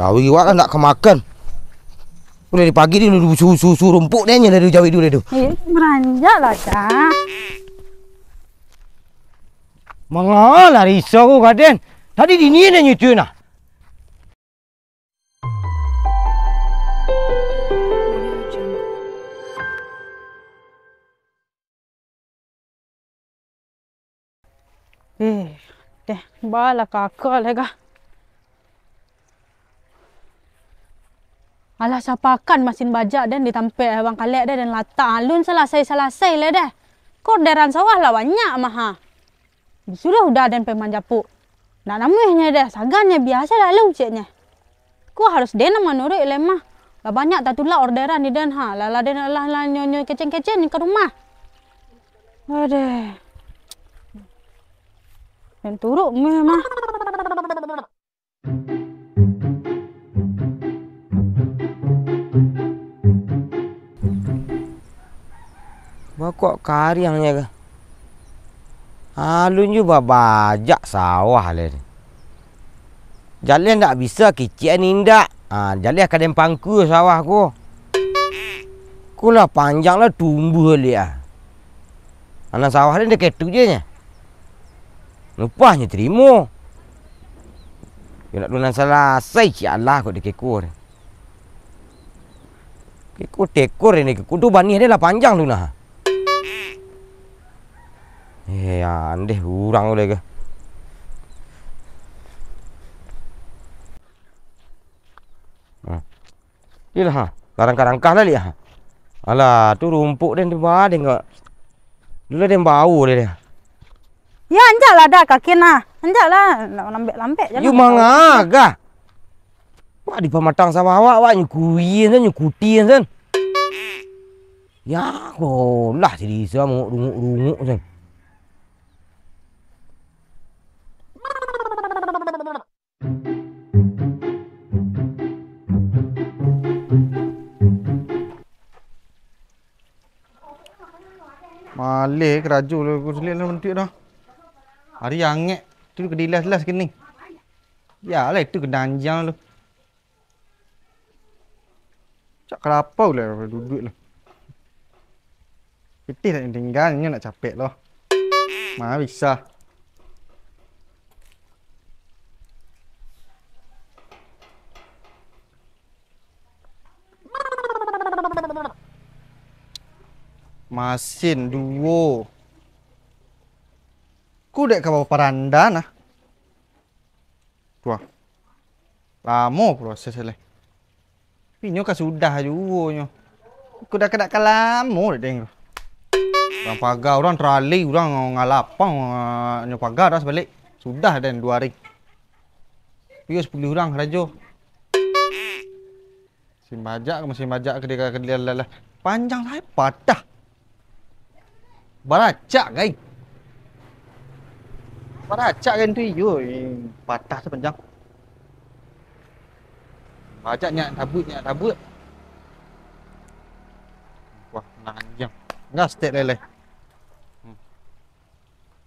Gawi awak lah nak kemakan. Dari pagi dia duduk susu rumput dia dari jauh dulu tu. Beranjak lah dah. Mengalah risau kau Kaden. Tadi dini dia nyuci nah. Deh, bala kakak lega. Alah sapakan mesin bajak dan ditampil abang kalek dah dan latak alun selesai le dah. Korderan sawah lah banyak mah. Sudah dan peman japuk. Nak namanya dah sagannya biasa lalu ciknya. Ku harus dena menurut lemah. Lah banyak tak tulah orderan di dan Lah den lah nyonyo keceng-keceng ke rumah. Aduh. Dan turuk mah. Bakok kariangnya ke? Alun juga bajak sawah le. Jalan tak bisa kician indak. Jalan kadang pangku sawah ku. Ku lah panjang lah tumbuh le. Anak sawah ni dekat tu je nya. Lupanya terima. Dia nak lunan selesai Allah kau dekat ku. Ku tekor ni ku tu banih dia lah panjang tu nah. Andeh urang boleh ke? Inilah karang-karangkah lah lihat. Alah, tu rumput dan tiba dia enggak. Dulu dia bau dia. Ya anjak lah dah kaki nah. Anjak lah lambek jalan. You mangaga. Wah di pematang sama awak nyukuin kan nyukutin kan. Ya kau lah jadi sama runguk-runguk kan. Malik keraju lah aku selit lah mentik dah. Hari angek tu kedilas-las kini. Ya lah itu kedanjang lu. Cak kelapau lah duduk lah. Pitih tak tinggalnya nak capek lah. Mana bisa. Masin duo. Ku dek ke bawah paranda nah. Tuah. Lama proses le. Pinyo ka sudah duo nyo. Ku dah kedak kalamo dek. Orang pagar orang trali orang ngalapang nyo pagar dah sebalik. Sudah dan 2 hari. Piyo 10 orang rajo. Mesin bajak ke dia panjang saya patah. Baracak guys. Baracak kan tu yo patah sepanjang. Bajaknya tabut. Wah, panjang. Enggak stek lele.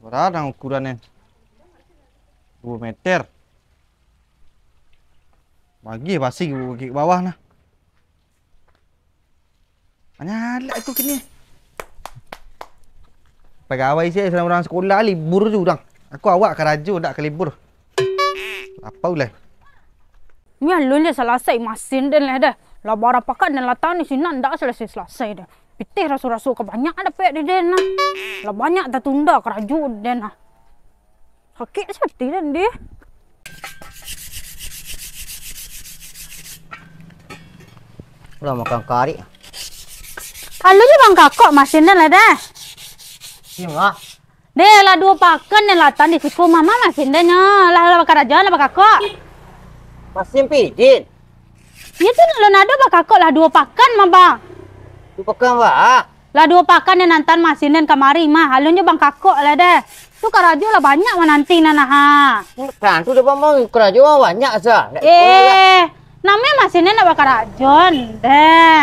Berapa ukurannya? 2 meter. Bagi pasti ke bawah nah. Nyala aku kini. Pegawai saya orang sekolah libur tu orang. Aku awak kerajo dak ke libur. Apa ulai? Ni alun je selesai masin dan lah dah. Lah bara pakan dan latang ni sinan dak selesai dah. Pitih rasu-rasu ke banyak ada pek di den nah. Lah banyak dah tunda kerajo den nah. Sakit seperti dan dia. Lah makan kari. Alun je bang kakak masin dan lah dah. Siapa? Deh lah 2 pakan dan latang di siku mama masin dan nya. Lah kerajaan lah kakak. Masih pidin. Ya tu alun ada kakak lah 2 pakan mah bang. 2 pakan wah. Lah 2 pakan dan nantan masin dan kamari mah. Alun je bang kakak lah deh. Tu kerajo lah banyak mah nanti nana ha. Kan tu depan mau kerajo banyak sah. Namanya masin dan nak kerajon deh.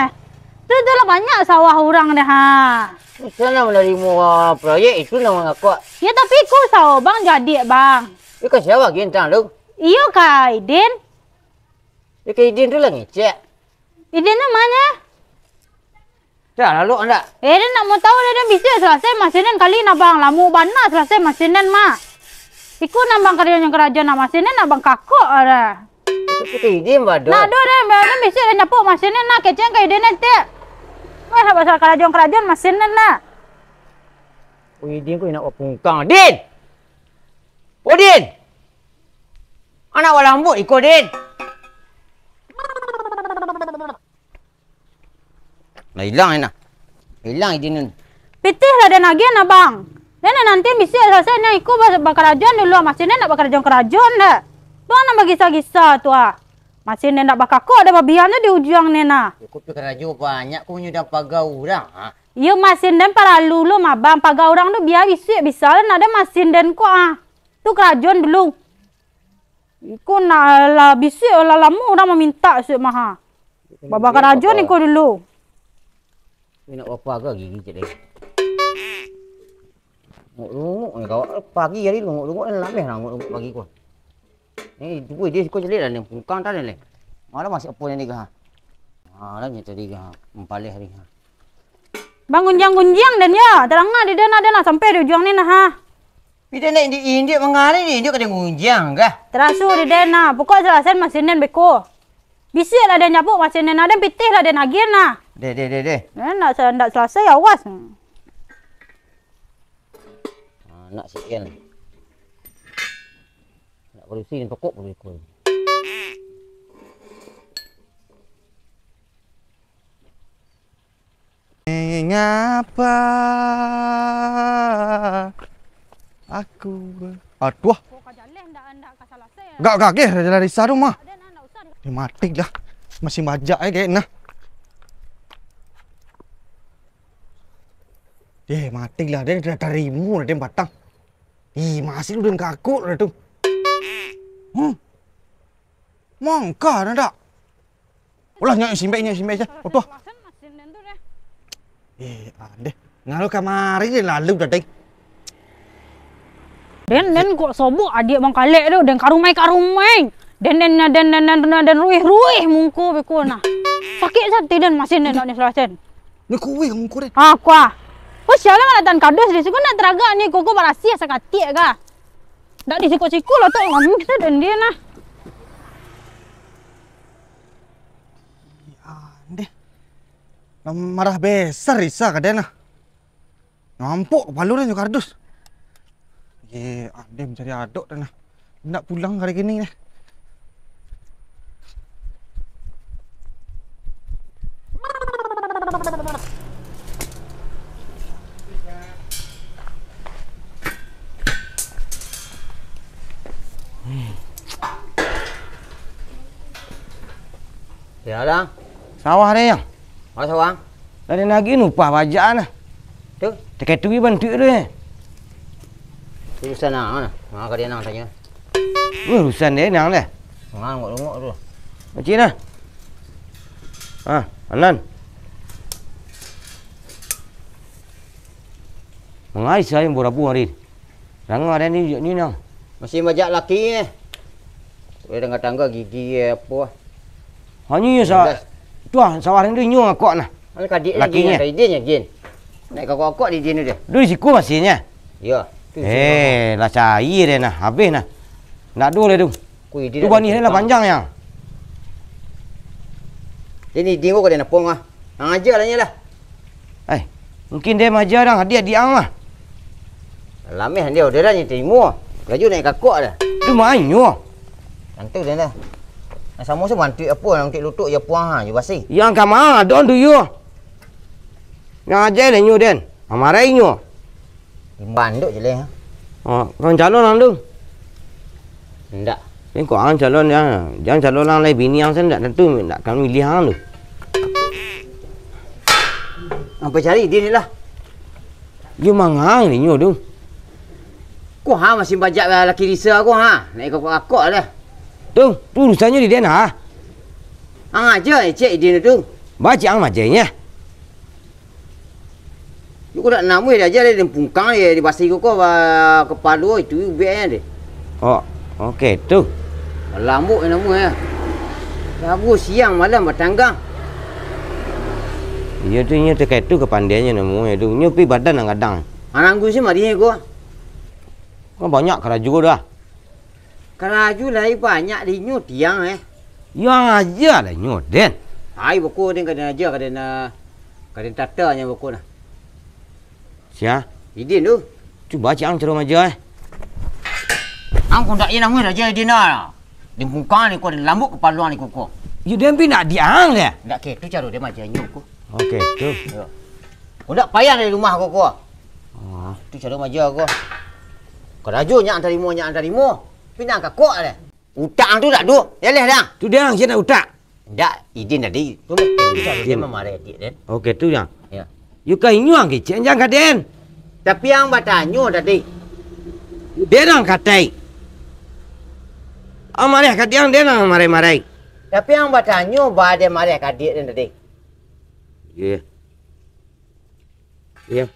Tu lah banyak sawah orang deh ha. Sana menerima proyek itu nama aku. Ya tapi ku sawah bang jadi bang. Itu siapa gintang lu? Iyo Kak Aidin. Dia ke Idin tu lah ngecek. Ide namanya? Dah lalu anda. Dia nak mau tahu dia bisa selesai masinin kali nak bang lamu bana selesai masinin mah. Iku nambang kerajaan nak masinin nak bang kakak ada. Itu ke Idin bado. Nah, dia bisa dia nyapu masinin nak keceng ke Ide nanti. Wah, pasal kerajaan masinin nak. Idin ko nak pungkang. Din! Oh, Din! Anak walambut ikut, Din! Nah, hilang enak. Hilang Idin ni. Pitih lah dia nagih nak bang. Dan nanti bisa selesainya ikut kerajaan dulu masinin nak kerajaan dah. Bang nak bagi kisah tu ah. Masinin nak bakakok ada babiannya di ujung ni nah. Ikut ke kerajaan banyak ko nyudah pagau orang. Ha? Ya masin dan para lulu mabang paga orang tu biar bisa lah ada masin dan ko ah. Tu kerajaan dulu. Iku nak lah bisa lah lama orang meminta sih maha. Baba kerajaan iku dulu. Ni nak apa ke gigi je deh. Nguk ni kau pagi hari nguk ni lameh lah nguk pagi ko. Ni tu dia ko jelit lah ni pungkang tadi ni. Mana masih apa ni ke ha. Ha lah ni tadi ke ha. Empalih hari ha. Bang gunjang dan ya, terang di dana sampai di ujung ni nah ha. Kita nak di India mengalir ni, dia kena gunjang kah? Terasu di dana, pokok selesai masinin beko. Bisa lah dia nyapu masinin ada pitih lah dia nagih nah. Deh. Nak selesai awas. Nak sikit. Nak berusi ni pokok boleh ikut. Ngapa aku aduh gak ke jalan risau tu mah dia mati lah masih majak kayak nah dia mati lah dia dah tarimu dia batang masih lu dan kakuk dah tu mangka nak ulah nyak simbai aja aduh deh. Ngalu kamari je lalu dah ding. Den kok sobok adik bang kalek tu dan karumai. Dan ruih mungku beko nah. Sakit sati dan masin dan nak selasen. Ni kuih mungku deh. Ah kuah. Oh siapa nak tan kadus di siku nak teraga ni koko barasia sakati ka. Dak di siku lo tu ngam kita dan dia nah. Deh. Marah besar Risa kadang nah. Ngampuk kepala dia kardus. Dia mencari aduk dah nah. Nak pulang hari gini dah. Ya dah. Sawah dia yang. Mana sawang? Ada lagi upah pajak nah. Tu. Dekat tu bantu dia. Urusan mana? Mak dia nang tanya. Urusan dia nang dah. Ngok tu. Macam mana? Anan. Mengai saya yang borabu hari. Rangga ada ni nang. Masih bajak laki ni. Dia dengan tangga gigi apa. Hanya sawah. Tuah sawah dia nyung akak nah. Al kadik lagi ni dia gin. Naik kakak di sini dia. Dulu siku masihnya. Ya. Lah cair dia nah. Habis nah. Nak dua dia tu. Tu bani dia lah panjang yang. Jadi dia kau kena napong ah. Hang ajar lah nyalah. Mungkin dia majar dah dia diang lah. Lameh dia dah ni terima. Laju naik kakak dah. Tu mainyo. Cantik dia dah. Sama semua bantu apa nak lutuk ya puang je basi. Yang kama don tu yo. Yang ajar le nyu den. Amarai nyu. Banduk je leh. Kau calon lang tu. Ndak. Ni kau ang calon ya. Jangan calon lang lai bini yang sen ndak tentu ndak kami milih hang tu. Apa cari dia ni lah. Yo mangang ni nyu tu. Ku masih bajak laki Risa aku naik kakak dah. Tu urusannya di den ha. Hang ajar cek dia tu. Baca ang majanya. Aku nak namui dia aja dia pungkang dia di basi kau kepala itu biarnya dia. Okey tu. Lambuk nama ya. Rabu siang malam bertanggang. Iya tu nya terkait tu kepandaiannya namanya tu. Nya pi badan kadang. Anang gue sih mari ko. Kau banyak keraju dah. Keraju lah banyak di nyu tiang Yang aja lah nyu den. Ai buku den kadang aja kadang tatanya buku nah. Sia, idin tu. Cuba cang cerong aja Ang kau tak inang aja idin lah. Di muka ni kau lambuk kepaluan ni kau. You dem pi nak diang dia. Ndak ke tu cara dia macam nyu ko. Okey tu. Kau tak payah dari rumah kau. Tu cara macam kau. Keraju nya antarimo. Pinang kakak dia. Utang tu tak duk. Yalah dah. Tu dia yang nak utak. Ndak idin tadi. Tu cara dia memare adik den. Okey tu yang. Ya. You kai nyuang ke cenjang ka den. Tapi yang batanyo tadi. Dia nang katai. Amare ka dia nang mare-mare. Tapi yang batanyo ba dia mare ka dia den tadi. Ya. Ya.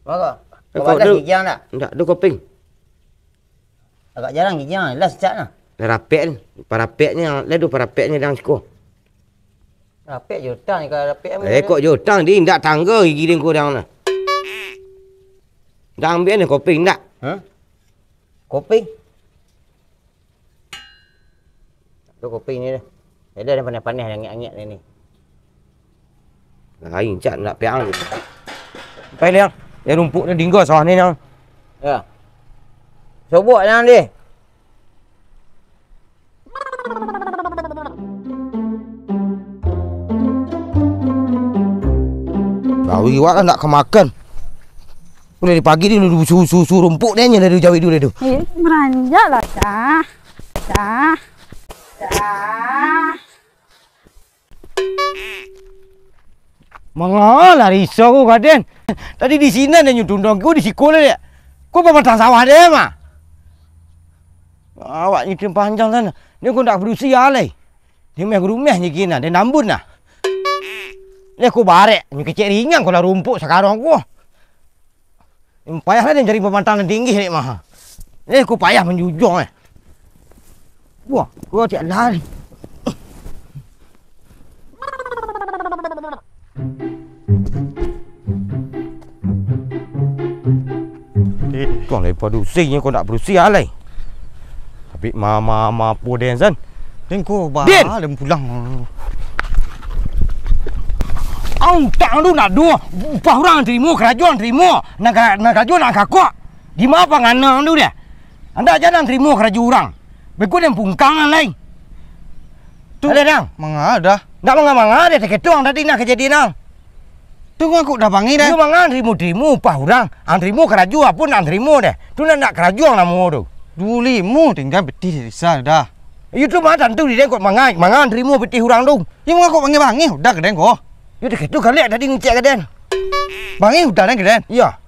Baga. Kau ada gijang tak? Ndak, ada koping. Agak jarang gijang, lah sejak lah. Rapek ni. Parapeknya, ledu parapeknya dalam sekolah. Rapek je hutang ni kalau rapek. Kok je hutang dia, ndak tangga gigi dia kau dalam lah. Ndak ambil ni koping, ndak? Koping? Ada koping ni dah. Ada yang panas-panas, angin-angin ni. Lain cak nak piang ni. Sampai liang. Dia rumput dia tinggal sawah ni nang. Ya. Sobok nang dia. Tahu iwak lah nak kemakan. Dari pagi dia duduk susu rumput dia nya dari jauh dulu tu. Beranjaklah dah. Dah. Mengalah risau kau kaden. Tadi di sini ada nyutundong kau di sekolah dia. Kau pematang sawah dia mah. Awak nyutum panjang sana. Ni kau tak berusia lagi. Dia meh rumah ni kena, dia nambun lah. Ni kau barek, ni kecil ringan kau lah rumput sekarang kau. Payahlah dia cari pemantangan tinggi ni mah. Ni kau payah menjujung Wah, kau tak lari. Kau lepas dusingnya kau tak berusia lagi. Tapi mama poden san. Den kau bah dem pulang. Ang tang lu nak dua. Upah orang terima, kerajaan terima. Nak kerajaan nak kakak. Di mana panganang tu dia? Anda jangan terima kerajaan orang. Beku dem pungkangan lain. Tu ada dang. Mangada. Nak mangga dia terketuang tadi nak kejadian nang. Tu aku dah panggil dah. Tu mangan terima upah orang. Ang terima kerajaan pun ang terima deh. Tu nak kerajaan nama tu. 25 tinggal beti di sana dah. Itu mah tentu dia kau mangan terima peti orang tu. Yang aku panggil udah ke den kau. Itu ketu kali tadi ngecek ke den. Panggil udah ke den. Iya.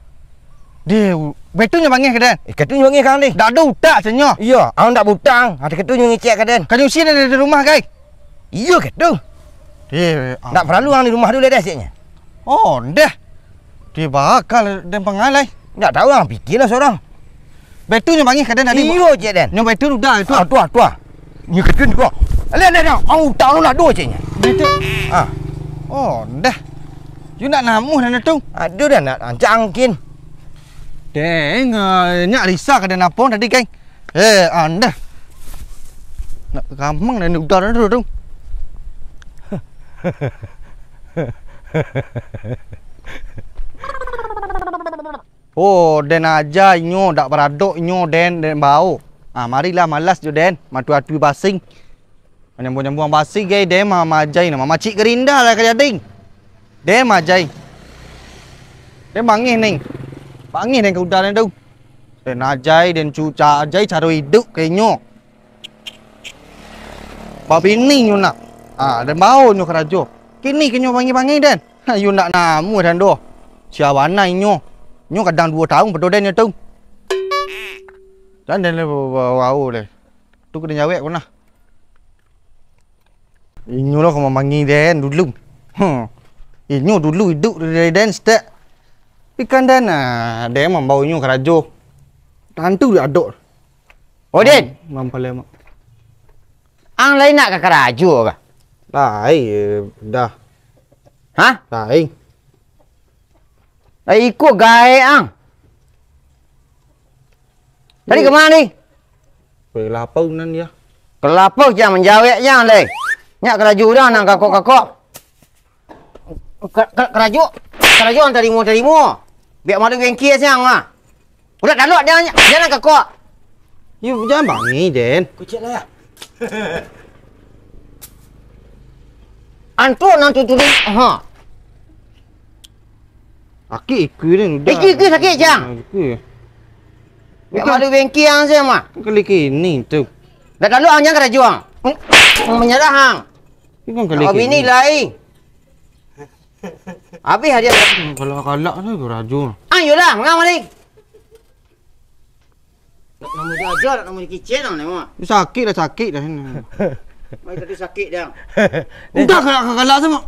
Dia betunya panggil ke den. Ketu nyongi kan ni. Dak ada utak senyo. Iya, ang tak butang. Ada ketu nyongi cek ke den. Kan usia ada di rumah guys. Iya ketu. Dia tak perlu ang di rumah dulu dah siknya. Oh, dah. Dia bakal den pangalai. Tak tahu ang fikirlah seorang. Betunya panggil ke den tadi. Iya je den. Yang betul udah itu. Tua. Ni ketu kau. Lihat. Ang utang lu nak dua siknya. Betul. Oh, dah. You nak namuh dan tu. Aduh dah nak cangkin. Deng, nyak Lisa ke den apa tadi kan? Anda. Nak gampang dan udah tu. Oh, den aja inyo dak beradok inyo den bau. Marilah malas jo den, matu-atu basing. Nyambung-nyambung basing gay den mama jai nama macik gerinda lah kejading. Den majai. Den bangih ning. Bangih den ke udara den tu. Den ajai den cuca ajai cara hidup ke inyo. Babi ni nyo nak. Den bau nyo kerajo. Kini kenyo bangih-bangih den. You nak namu dan doh. Siawana inyo. Nyo kadang 2 tahun betul den tu. Dan le wow le. Tu kena jawab kau nah. Inyo lah kau mangi den dulu. Inyo dulu hidup dari den stek. Ikan den den membau inyo kerajo. Tantu dia aduk. Oh den, mampale mak. ang lain nak ke kerajo ke? Lain dah. Ha? Lain. Ikut gaek ang. Tadi ke mana ni? Pergi lapar nan dia. Kelapa jangan menjawab jangan leh. Nyak keraju dah nang kakok-kakok. Keraju ang terima. Biar malu bengki siang ah. Udah dalok dia nang kakok. You jangan bangi Den. Kucing lah. Antu nang tutup. Ha. Sakit ikut ni udah. Ikut sakit jang. Ikut. Biar malu bengki ang siang mah. Kali kini tu. Dah dalok ang jangan keraju ang. Menyerah hang. Ini kali Kau bini lain. Habis hadiah. Kalau kalak tu beraju. Ayolah, mengamal ni. Nak nama dia ajar, nak nama dia kicin lah ni mak. Sakit dah. Mai tadi sakit dah. Udah kalak sama.